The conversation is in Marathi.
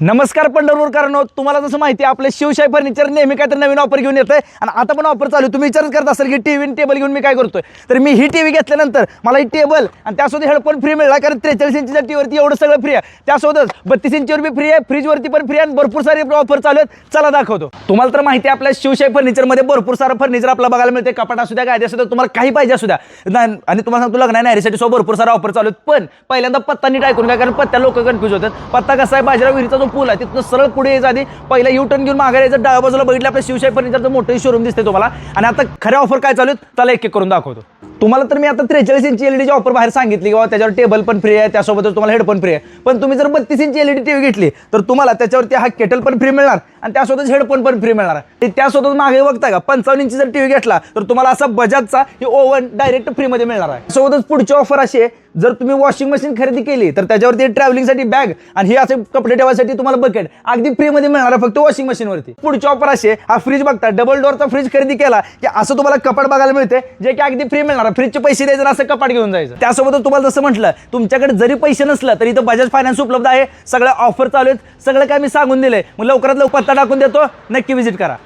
नमस्कार पंढरपूरकरांनो, तुम्हाला जसं माहिती आहे आपले शिवशाही फर्निचर नेहमी काय तर नवीन ऑफर घेऊन येतंय आणि आता पण ऑफर चालू आहे। तुम्ही विचारच करत असाल की टीव्ही टेबल घेऊन मी काय करतोय, तर मी ही टीव्ही घेतल्यानंतर मला ही टेबल आणि त्यासोबत हेडफोन फ्री मिळाला, कारण 43 इंचच्या टीव्हीवरती एवढं सगळं फ्री आहे। त्यासोबतच 32 इंचवर बी फ्री आहे, फ्रीजवरती पण फ्री आहे आणि भरपूर सारे ऑफर चालू आहेत। चला दाखवतो तुम्हाला। तर माहिती आहे आपल्या शिवशाही फर्निचरमध्ये भरपूर सारं फर्निचर आपल्याला बघायला मिळते, कपाट असू द्या, गादी असू द्या, तुम्हाला काही पाहिजे असू द्या। आणि तुम्हाला सांगतो लग्न नारीसाठी सो भरपूर सारा ऑफर चालू आहेत। पण पहिल्यांदा पत्ता नीट ऐकून घ्या, कारण पत्त्या लोक कन्फ्यूज होतात। पत्ता कसा आहे, बाजीराव विहिरीचा जो पूल आहे तिथून सरळ पुढे यायचं, आधी पहिला यू टर्न घेऊन मागे यायचं, डाव्या बाजूला बघितलं आपल्या शिवशाही फर्निचरचं मोठं शोरूम दिसते तुम्हाला। आणि आता खऱ्या ऑफर काय चालू आहेत त्याला एक एक करून दाखवतो तुम्हाला। तर मी आता 43 इंची एलईडीची ऑफर बाहेर सांगितली की त्याच्यावर टेबल पण फ्री आहे, त्यासोबतच तुम्हाला हेडफोन फ्री आहे। पण तुम्ही जर 32 इंची एलईडी टीव्ही घेतली तर तुम्हाला त्याच्यावरती हा केटल पण फ्री मिळणार आणि त्यासोबतच हेडफोन पण फ्री मिळणार आहे। त्यासोबत मागे बघता का 55 इंची जर टीव्ही घेतला तर तुम्हाला असा बजाजचा ही ओव्हन डायरेक्ट फ्री मध्ये मिळणार आहे। सोबतच पुढची ऑफर अशी आहे, जर तुम्ही वॉशिंग मशीन खरेदी केली तर त्याच्यावरती ट्रॅव्हलिंगसाठी बॅग आणि हे असे कपडे ठेवायसाठी तुम्हाला बकेट अगदी फ्री मध्ये मिळणार आहे, फक्त वॉशिंग मशीनवरती। पुढची ऑफर अशी आहे, हा फ्रीज बघता, डबल डोअरचा फ्रीज खरेदी केला की असं तुम्हाला कपाट बघायला मिळते, जे की अगदी फ्री मिळणार आहे। फ्रीजचे पैसे द्यायचे, असं कपाट घेऊन जायचं। त्यासोबतच तुम्हाला जसं म्हटलं, तुमच्याकडे जरी पैसे नसलं तरी इथं बजाज फायनान्स उपलब्ध आहे। सगळ्या ऑफर चालू आहेत, सगळं काय मी सांगून दिलंय। मग लवकरात लवकर पत्ता टाकून देतो, नक्की व्हिजिट करा।